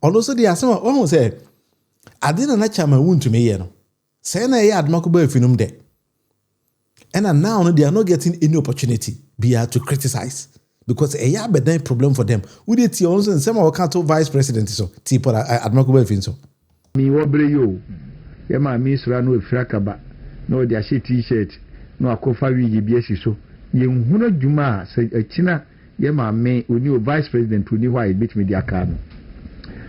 Also, the asema almost say, I didn't let my wound to me, say na ya Adomako Baafi there. And now they are not getting any opportunity to criticize because a ya bad problem for them. We did see also in some of our council vice president so tipo Adomako Baafi so. Me wobre yo. Ya ma mi sura no efrakaba. No dia she t-shirt. No akofa wi bi so. Ye nhuna dwuma a china ya ma me oni vice president oni why bit me dia car no.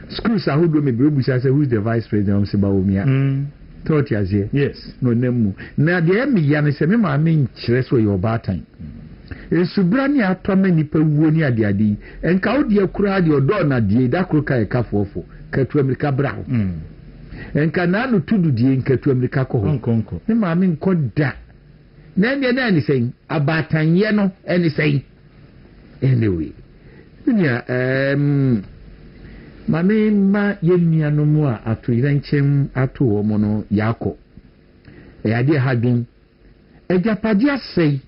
Schools ahodo me brebu say who's the vice president am se ba omia. Thought yes. No nemu. Na de me ya ne se me ma me nkyere so your batan. Esubrani atome nipa wuo ni ade ade. Enka wo de akura de odo na de da kro kai ka fofo. Ka tu America bra ho. Enka na no tudu de enka tu America ko ho. Nkonko. Me ma me nkoda. Na ne na ni sen abatan ye no eni sen. Anyway. Dunia mame ma yemia no mu a ato irenchem ato wo mo no yako e ade ha dwun ejapade asei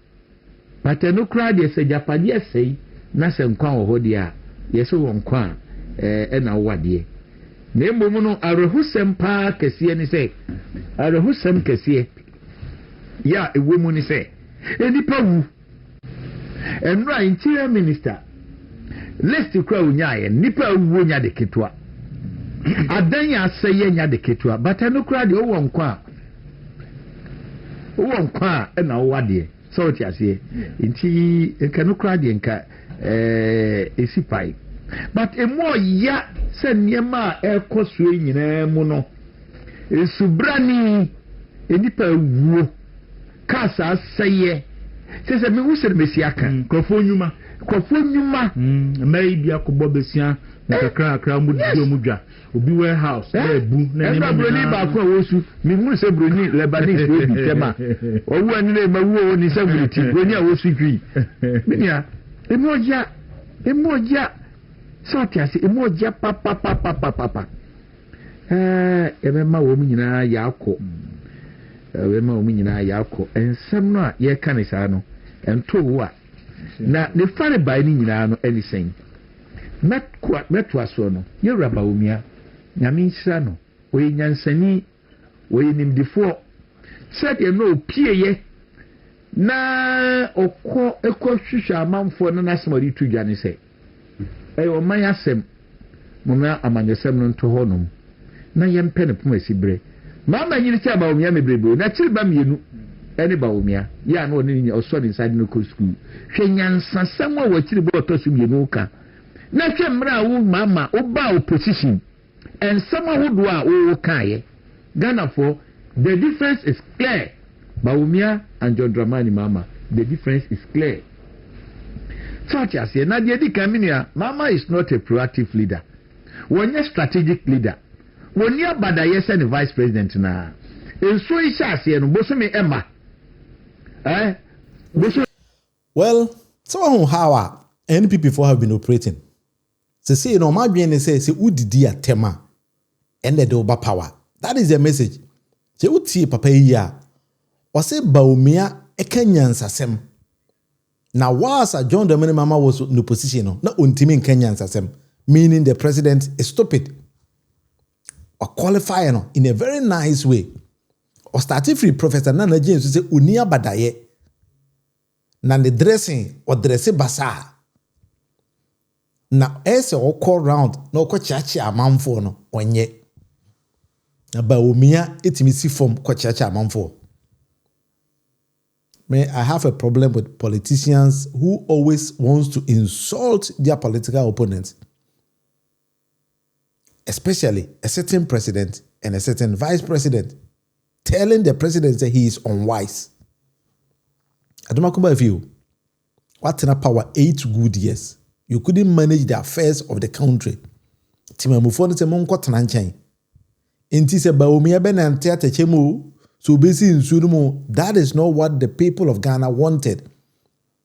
pateno kra de se japade asei na se nkwa wo ho de a yeso wo nkwa e na wade na emom no arehusem pa kese ni se arehusem kese ya ewo mu ni se enipa wu enra interior minister list kwa unyaye nipa uwo nya de ketwa adan ya seye nya de ketwa but no kra de owo nkwa na owade so ti ase nti nka no kra de nka esipai but emo ya se niema ekoso nyina mu no esubrani enipa uwo kasa seye se me wusere mesiaka krofo nyuma maybe akobo besia na kra mu dio mu dwa obi warehouse na ebu na ni broni ba ko wosu mi mu se broni Lebanese we bi tema owu ani na mawu ni se briti broni a wosu twi minia emoja soti ase emoja papa emema wo mu nyina yakọ emema wo mu nyina yakọ ensem no a ye kanisa no ento wo a na ne fare bai ni nyina no anything meto aso no ye raba omia nyame nhira no oye nyansani oye nimdifo said ye no pieye na okọ hwehwe amanfo no na asem odi tu dwane se o man asem mona amanyesem no nto honom na ye mpe ne poma sibre mama nyiri cha ba omia mebrebe na chiriba mienu ene ba omia ya na oni osori inside no school hwe nyansasam a wakiri bo otosu mienu ka na hwe mra wo mama oba opposition and some ahodo a wo kaye Ghana for the difference is clear Baumia and John Dramani mama the difference is clear such as na de di kaminia mama is not a proactive leader one strategic leader one ya badaye say the vice president na enso isha ase no bosomi emma well so how NPP4 have been operating say no my brain say udidi atema and the over power that is the message say utie papa iya o say Baumia ekanyansasem na wasa John Dramani mama was in the position no na untimi nkanyansasem meaning the president is stupid or qualify no in a very nice way or starting free Professor Nana James say unia badaye na the dressing or dressing basa na ese o call round na o chachi amanfo no onye na Baumia etimi si form ko chachi amanfo. I have a problem with politicians who always wants to insult their political opponents, especially a certain president and a certain vice president, telling the president that he is unwise. Adomako Baafi, what in a power 8 good years? You couldn't manage the affairs of the country. Timamufone se monko tananchen. Inti se Baumia benante atechemu. So basically, that is not what the people of Ghana wanted.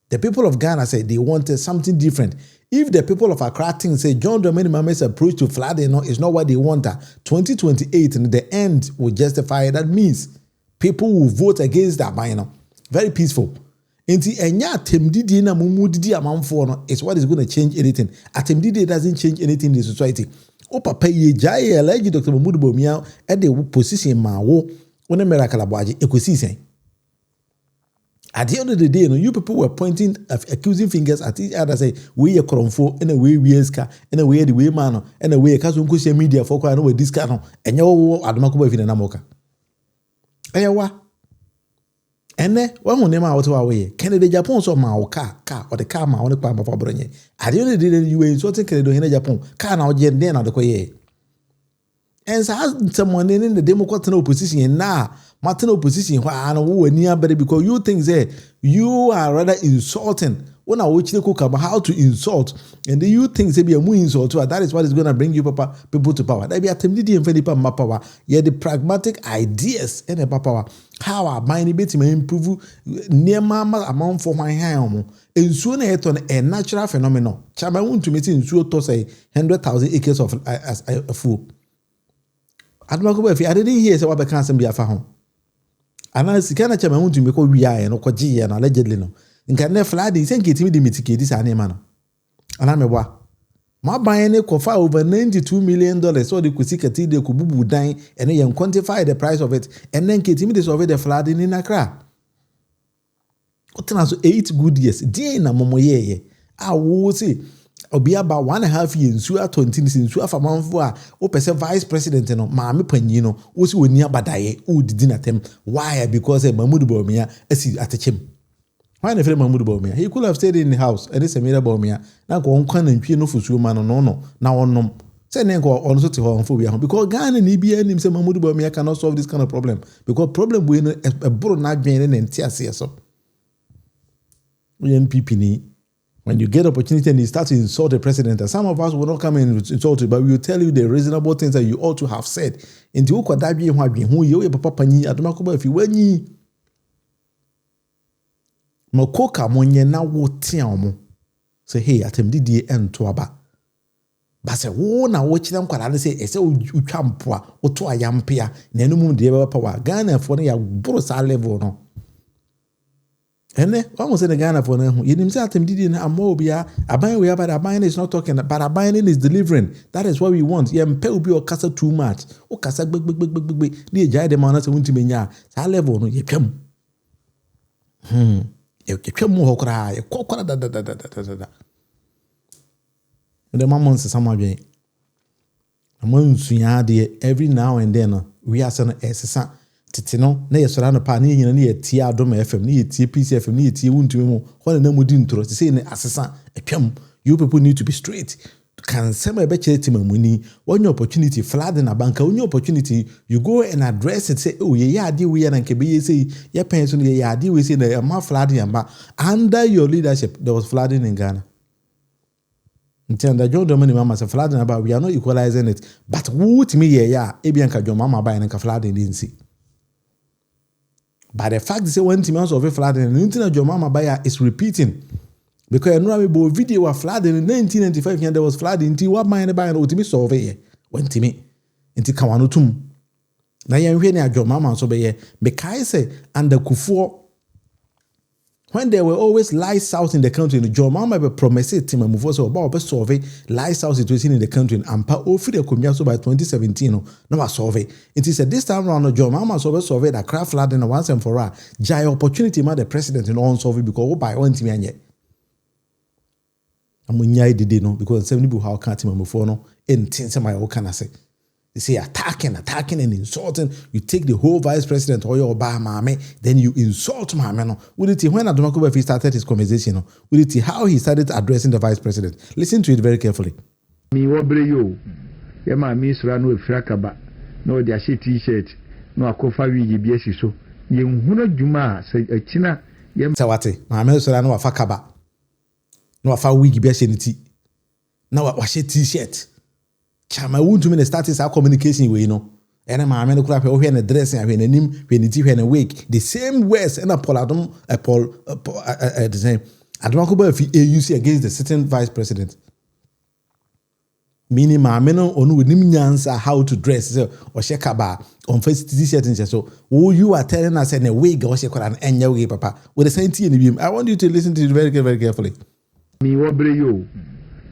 The people of Ghana said they wanted something different. If the people of Accra say John Dramani Mahama's approach to flooding is not what they want, 2028 and the end will justify it. That means people will vote against that by Very peaceful. Enti enya atemdidi na mumu didi amanfo no is what is going to change anything. Atemdidi doesn't change anything in the society. O papa ye jai elege Dr. Mahmoud Bawumia e de position ma wo one miracle abwaje ekosi sen. At the end of the day, you people were pointing, accusing fingers at each other, say, we are Kromfo, and a way we eska, and a way the way man, and a way a castle social media for I know this car, and your Adomako in an Amoka. Ayawa. And then one will name out our way. Canada Japan saw my car, or the car on the palm of Abronye. At the end of the day, you were insulting Canada in Japan, car now, Jen, then at the Koye. And so, someone in the Democrat opposition now. Martin opposition why I know near better because you think that you are rather insulting when I watch the cook about how to insult and then you think they be a more insult to that is what is going to bring you people to power. That be a timidity and very power. Yeah, the pragmatic ideas and the power. How our mind bit may improve near mama amount for my home. And soon a natural phenomenon. Chama want to meet in to say 100,000 acres of a fool. Adomako if I didn't hear say what can be a home. And I see kind of chama to make we are and Okoji and allegedly no. In can never fly the same kitty mitigate this animal. And I'm a wa. My buying a cofa over $92 million so they could see a tea they could boo dying and then quantify the price of it and then kitty me over the flooding in Accra. What was 8 good years? Dear na momoye. I will say. Obi about 1.5 years, you are 20 since you are for month for vice president no maame panyi no wo si oni abadaye o didi na tem why because Mahmoud Bawumia asi atechem why na friend Mahmoud Bawumia he could have stayed in the house and this Samira Bawumia na ko nkwa na ntwie no fusuo ma no na wonom say na ko on so te ho onfo bia because Ghana ni bia nim say Mahmoud Bawumia cannot solve this kind of problem because problem we no e bro na adwen ne ntiase so NPP ni. When you get opportunity and you start to insult the president, and some of us will not come and insult you, but we will tell you the reasonable things that you ought to have said. Into who could that be who you papa ni Adomako if you were ni Mokoka monye na wotia omo. Say hey atemdidi entoaba. But say wo na wo chira nkwala say ese utwampoa oto ayampia na enum de be power Ghana for ya bro sa level no. And then one was in the Ghana for them. You didn't say atemdidi na amobia aban we but aban is not talking but aban is delivering. That is what we want. Yeah, mpe obi o kasa too much. O kasa big. Ni ejai dem na se wuntimi nya. Sa level no ye twam. Ye twam ho kra ye kokora da. The mamon se samadwen. Amon suya de every now and then we are saying esesa titino na ye sora no pa na nyina na ye tie Adom FM na ye tie PC FM na ye tie wuntumi mu ho na mudi ntro se say na asesa etwam. You people need to be straight. Can some be chere mamuni when your opportunity flood in a bank when your opportunity you go and address it say oh ye ade we na nke be ye say ye pension ye ade we say na ma flooding amba under your leadership there was flooding in Ghana. Until John Domini Mama say flooding about we are not equalizing it but who to me yeah ebianka John Mama buy and flooding didn't see. But the fact is when Timons of a flooding and until John Mama buyer is repeating. Because I know about video of flooding in 1995 and there was flooding until what mine by an ultimate survey went to me into Kawanutum. Now you're really a John Mama so be Bekaise and the Kufuor. When there were always lights out in the country, John Mama be promised to move also about a survey lights out situation in the country and pa offer the Kumyaso by 2017 no survey. It is this time around John Mama survey that craft flooding once and for all. Jai opportunity ma the president in on survey because by one team yet. Amunyai did no because 70 people how can't him before no in things my own can I say. They say attacking and insulting. You take the whole vice president or your Obama, then you insult Mahama. No, would it when Adomako he started his conversation? No, would it how he started addressing the vice president? Listen to it very carefully. Me wobre yo, yema misra no efrakaba, no dia she t-shirt, no akofa wigi biesi so. Ye nhuna dwuma se akina yem sawate. Mahama so no afakaba. No afa wigi biesi niti. Na wa she t-shirt. Chama wuntu me start our communication way no ene ma me no kura pe ohwe na dressing ahwe nanim hwe ni ti hwe na wake the same words and Paul the same Adomako Baafi AUC against the sitting vice president Meaning, my men on with nyansa how to dress or shake kaba on first t-shirt and so. Oh, you are telling us in a wig or shake an anya way, papa. With the same in the beam. I want you to listen to it very carefully. Me wobre yo.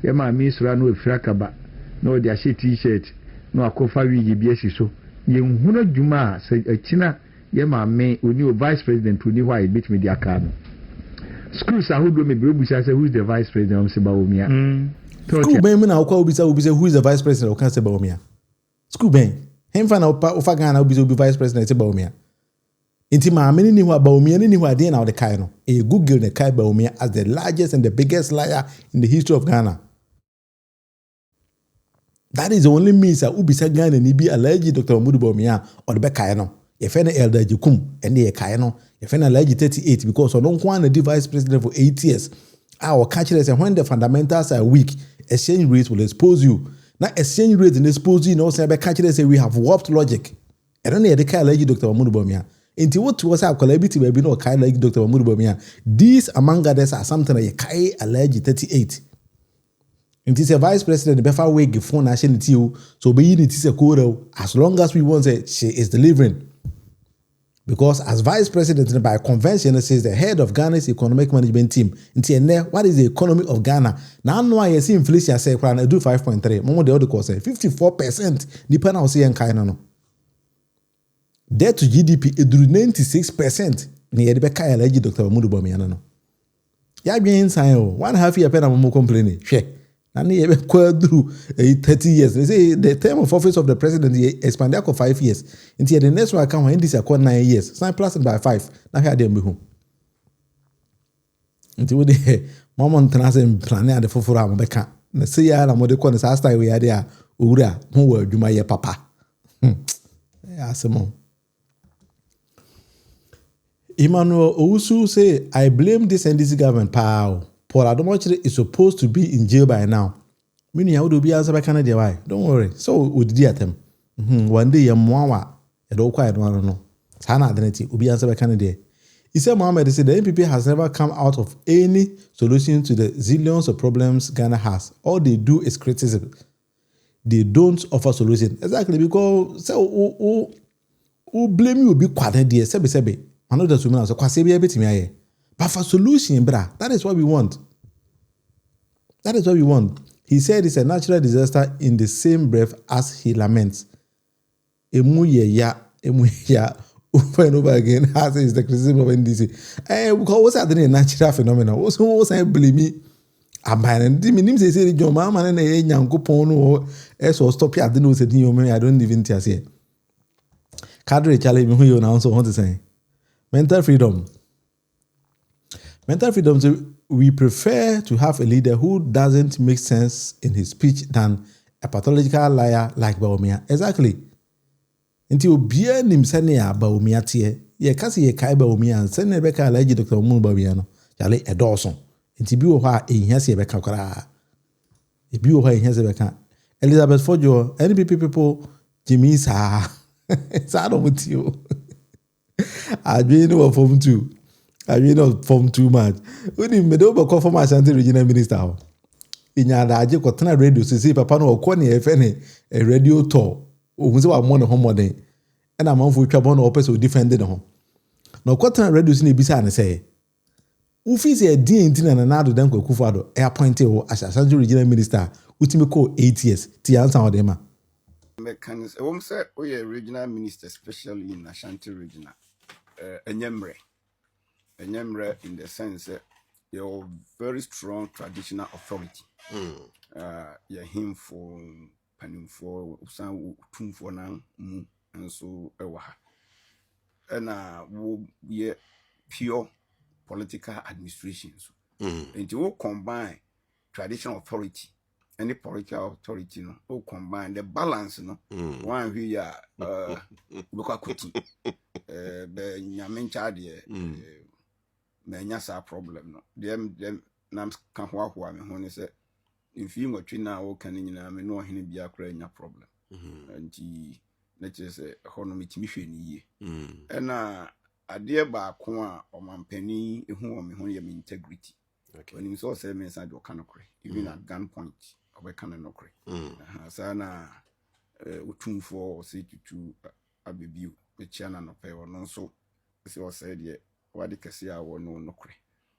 Ye ma mi sura no efira kaba. No de ahye t-shirt. No akofa wigi bi asiso. Ye nhuna dwuma se akina ye ma me oni o vice president oni why e bit me dia aka no. Schools ahodo me brebusa say who is the vice president am se ba omia. School ben na okwa obisa who is the vice president o kan se ba omia. School ben him fa na ofa Ghana obisa obi vice president se ba omia. Inti ma ameni ni hu ba omia ni hu ade na o de kai no. E Google the kai ba omia as the largest and the biggest liar in the history of Ghana. That is the only means that ubisa Ghana ni bi alleged Dr. Mahmoud Bawumia or the kai no. Ye fe na Elder Jikum and the kai no. Ye fe na alleged 38 because on don kwa na the vice president for 8 years. Our catch is when the fundamentals are weak, exchange rate will expose you. Now exchange rate will expose you, say catch say we have warped logic. I don't know the kind of Dr. Mahmoud Bawumia. Into what was our collaborative baby no kind like Dr. Mahmoud Bawumia. These among others are something like Kai alleged 38. It is a vice president the befa way give phone nationality so be it is a code as long as we want say she is delivering. Because as vice president by convention, it says the head of Ghana's economic management team. What is the economy of Ghana? Now, no, I see inflation. I say, I do 5.3. More the other course 54%. Depending on saying kind of no. Debt to GDP, it do 96%. Near the Bekai alleged Dr. Mahmoud Bawumia no. Ya bien inside 1.5 year pena mo complaining. She. And he through 30 years. They say the term of office of the president expanded for 5 years. Until the next one account when this accord 9 years. Sign plus by 5. Now here they be home. Until the moment transit plan at the fofora mo beka. Na say ya na mo de call sa style we are there. Ura mo wa dwuma ye papa. Ya semo. Emmanuel Owusu say I blame this NDC government power. Paul Adomako is supposed to be in jail by now. Meaning I would be answered by Canada. Why? Don't worry. So would the attempt. One day Yamwawa at all quiet one no. Sana identity will be answered by Canada. He said Mohammed said the NPP has never come out of any solution to the zillions of problems Ghana has. All they do is criticism. They don't offer solution. Exactly because so who blame you will be quite dear. Sebe. I know that women are so quite a bit me. But for solution, brah, that is what we want. That is what we want. He said it's a natural disaster in the same breath as he laments. Emu ya, over and over again, as is the criticism of NDC. Because what's happening a natural phenomenon? What's I believe me? Abandon. The minimum say John Mahama and a yanko pono or stop here. I don't know what I don't even tell you. Cadre challenge me who you now so want to say. Mental freedom. Mental freedom, so we prefer to have a leader who doesn't make sense in his speech than a pathological liar like Bawumia. Exactly. Until Bia Nimsania Bawumia tie, ye kasi ye kai Bawumia and send Rebecca alleged Dr. Mahmoud Bawumia. Jale a Dawson. Until Biwa in Yasi Rebecca Kara. If you were in Yasi Rebecca. Elizabeth Fojo, NPP people, Jimmy Sa. Sad with you. I dream of form 2. I mean, not form too much. When you made over call for my Ashanti regional minister. In your large cotton radio, to see Papa no Connie, if any, a radio tour, who's one more home day. And I'm on for trouble or person who defended home. No cotton radio in the Bissan say. Ufi say a dean and another than Kufado, air appointed as Ashanti regional minister, which me call 8 years. Tiansa or Dema. Mechanics, I won't say, we are regional minister, especially in Ashanti regional. Enyemre in the sense that you're very strong traditional authority. You're him for panning for some tomb for now, and so and we pure political administrations. And you will combine traditional authority, any political authority, no, will combine the balance, no, one we are Bukakuti, the Yamin menya sa problem no dem nam ka ho ahoa me ho ne se mfi nwotwe na wo kan nyina me no hene bia kra nya problem nti na che se ho no metimi hwe ni ye na ade ba ko a omampani ehu o me ho ye me integrity when him so say Mensah do kan kre even at gun point obekana nokre sana utumfo Osei tutu abebiu bechia na nope ono so se Osei de wade kese a wono nokre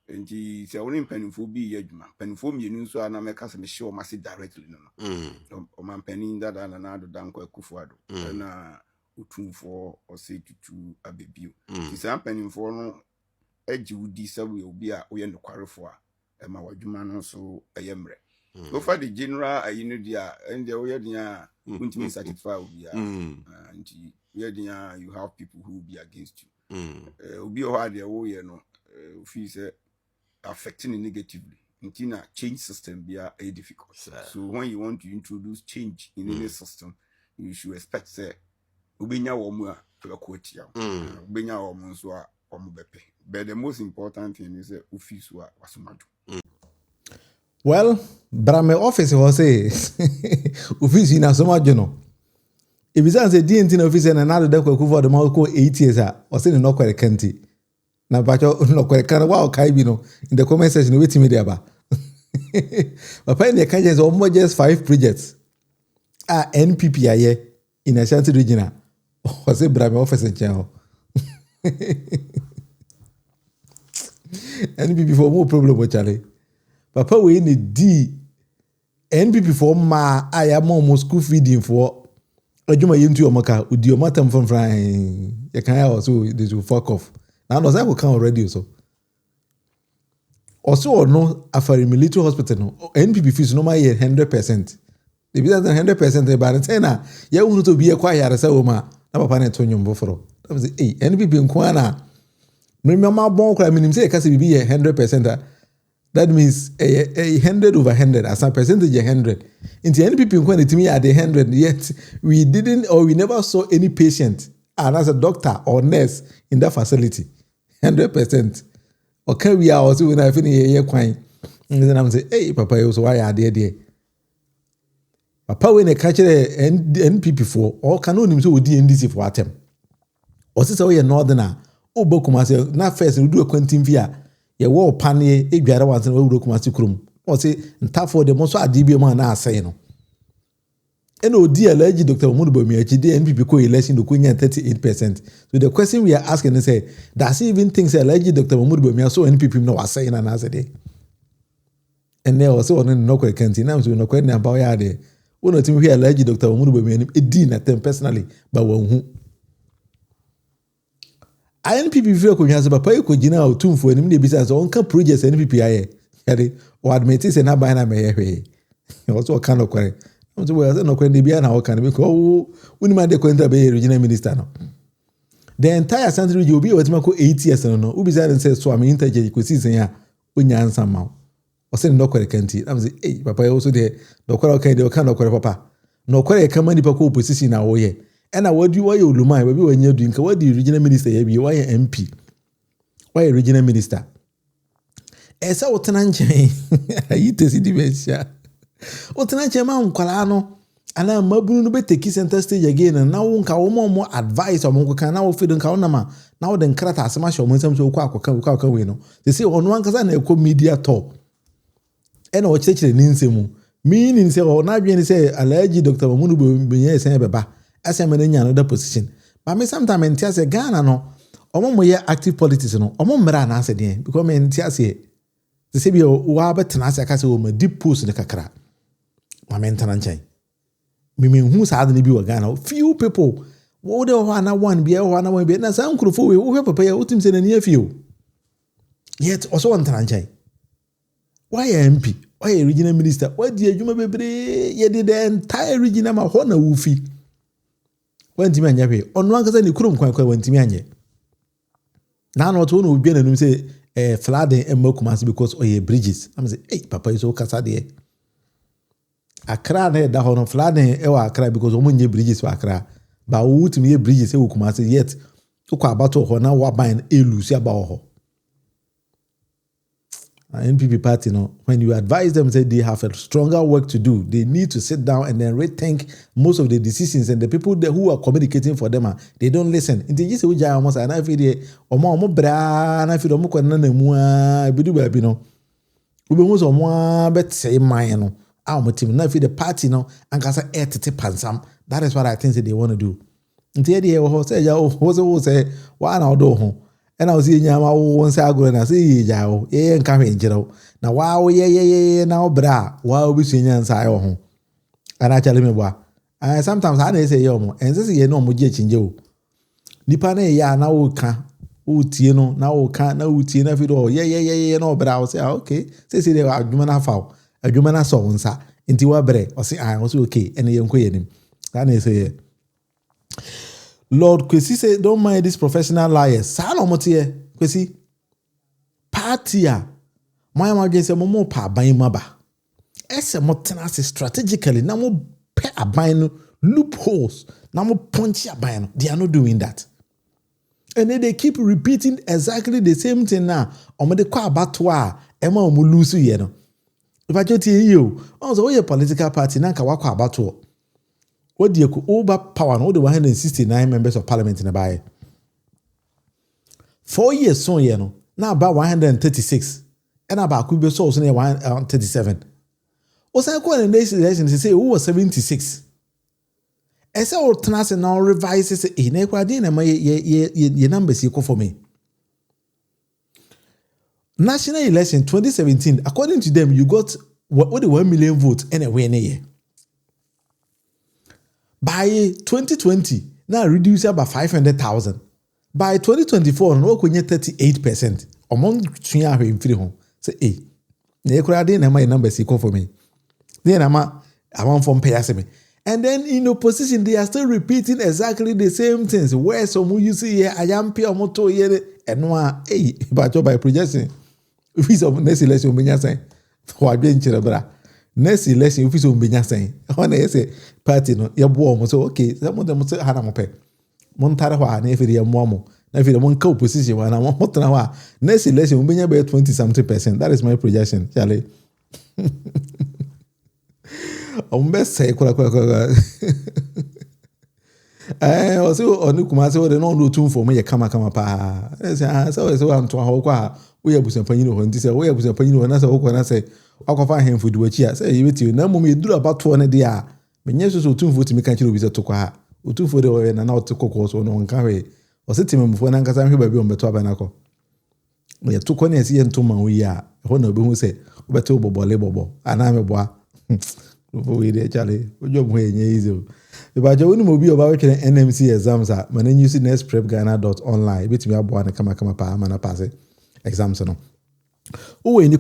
enti se woni mpanimfo bi ye adwuma mpanimfo mienu nso ana meka se me hye o mase directly no o man panin dada na ado danko Akufo-Addo na utumfo Osei tutu abebiu ti se mpanimfo no agi wudi sabu obi a wo ye nokwarefo a ma wadwuma no so ayemre go for the general ayinu dia and the way dia won't satisfy obi and you have people who will be against you obi o ha dia wo ye no feel say affecting negatively until change system be a difficult so when you want to introduce change in any system you should expect say obenya wo mu a bekotia obenya wo mu so a omo bepe but the most important thing is office wa wasomadu. Well, Brame office was say office in Asomajono. If it's a DNT office and another deck for the Malco 8 years, or saying no quite county. Now, but no quite wow, Kaibino in the comment section with me there. But apparently, the country is almost just 5 projects. NPP in Ashanti region. Or say Brame office in channel. NPP for more problem with Charlie. Papa we need D NPP for ma aya mo school feeding for adwuma yentu omaka udi omatam from you can also this will fuck off now no say go can already also no after military hospital no NPP fees no my 100% the be that 100% by the tenor ya unu to be kwa yare say o ma na papa na to nyombo foro that say NPP nko na remember bon kwa minim say ka say be 100%. That means a 100 over 100 as a percentage 100. In the NPP, when it me at the 100, yet we didn't or we never saw any patient and as a doctor or nurse in that facility. 100%. Okay, we are also when I finish a year crying. And then I'm saying, hey, Papa, you so why are there? Papa, when they catch the NPP for or cannot him so with the NDC for atem. Or since we are northerner, oh, Bokumase, not first, we do a quantum via. Ye wo panie egware wanse na wuro kuma sikrum o se ntafo de mo so adibie ma na asay no eno odi alaji Dr. Munufie akide NPP ko election do kunya 38%. So the question we are asking is say does he even think say alaji Dr. Munufie so NPP no wasay na na say dey ene o se ono no kwa kanti na so no kwa na ba ya de wono timi hwe alaji Dr. Munufie edi na tem personally ba wanhu NPP feel ko nyanse papa e ko gina otumfo anim de bisa so onka projects NPP aye yade o admit say na ban na me hwe also kind of kware so we say no kwende bia na o kan be ko unima de kwenda be regional minister no the entire central region obi wetima ko 8 years no ubisa say so am interject ko season ya onyansa ma o say no kware kanti am say eh papa e also de no kware okay de o kan no kware papa no kware ka mani pa ko opposition na wo ye ena wadi why olumai baby wanya du nka wadi regional minister ya bi why MP why regional minister esa wotena nchen ayite si dimensia wotena nchen ma nkwala no ana mabunu no beteki center stage again na wo nka wo mo advice o mo kan na wo feed nka wo na ma na wo de nkrata asema hye o mo nsam so kwa akoka we no they say ono ankasa na ekọ media talk ena wo chekire ni nsemu meaning say o na adwene say alaji Dr. Munufie esen beba asem na nya another position but me sometimes entia say Ghana no omo ye active politics no omo mra na ase den because me entia say they say be wa betena ase aka say o ma deep post ne kakra ma me ntana nchen me hu sa ade ne bi wa Ghana few people wo de ho na one bi e ho na one bi na san krofo we wo papa ya utim say na ne afio yet also ntana nchen why MP why regional minister why the adwuma bebre ye de the entire regional ma ho na wufi wantimi anya hwe ono ankasa ni kurom kwankwa wantimi anye na no to no obi na num say flooding emakumasi because oye bridges am say hey papa is so kasa de Accra na da hono flooding e wa Accra because omo nye bridges wa Accra ba wutimi ye bridges e wokumasi yet ukwa abato ho na wa ban elusi aba ho NPP party, no, when you advise them, say they have a stronger work to do, they need to sit down and then rethink most of the decisions, and the people who are communicating for them, they don't listen. In the case of Ujaya, almost and I feel the omo bra, and I feel omo kwana na mua bidu baby no. Ube muso mua bet say mine no. our team. Now, if the party now, and can say, pansam. That is what I think that they want to do. Until the year, say, was say, why now do? And I was seeing Yama once I go and I see Yao, and carrying Jero. Now, wow, yeah, now, bra, wow, we see Yan Sai home. And I tell him, what? And sometimes I say, Yomo, and this is no more jetting you. Nipane ya na uka utie no na uka na utie na fido yeah no but I will say okay say they adwuma na fa adwuma na so nsa nti wa bre o say I also okay ene ye nko yenim that na say Lord Kwesi say don't mind these professional liars sa no motie Kwesi party a my imagine say mo pa ban maba ese mo tena strategically na mo pe aban loopholes na mo punch aban they are not doing that. And then they keep repeating exactly the same thing now. Omo de kwa abatwa, ema omo lusu ye no. If I just hear you, also your political party nanka wakwa abatwa. What do you ko over power no the 169 members of parliament in the bay. 4 years so ye no. Now about 136. And about could be so near 137. Osei ko in this election say who was 76. Ese o tena now revise say na ekwade na ye numbers you for me. National election 2017 according to them you got what the 1 million votes anywhere in a year. By 2020 now reduce by 500,000. By 2024 no ko 38% among twia hwe mfiri ho say na ekwade na my numbers you for me. Then I want from pay aseme. And then in opposition, they are still repeating exactly the same things. Where some you see here, I am pure moto here, and one, but by projection, if it's of next election, be saying, for adventure, bra. Next election, if it's on be saying, when they say party, no, your boy, so okay, some of them say, Hanamope, Montara, and if you're Momo, if you're one co position, and I'm not next election, will be about 20-something%. That is my projection, Charlie. Say kwa also onu kuma say we no do tun for me kama pa say so am to ha kwa we abusanpanyi no nti say we abusanpanyi no na say wo kwa na say akwafa hemfu du achi say you bet you na mum eduru abato ne de a menye so tun for timi kan kire obi say to kwa ha otu for de we na na otekoko so no nka we o say timemfo na nkasa hwe ba bi o beto abanako we to kwa na esi entoma we a ho na obi hu say obeto bobole bobo ana me boa we dey Charlie ojo mo enye easy ba jo woni mo bi oba we twene NMC exams a man use nextprepghana.online betimi abo na kama pa mana pass exams no o we ni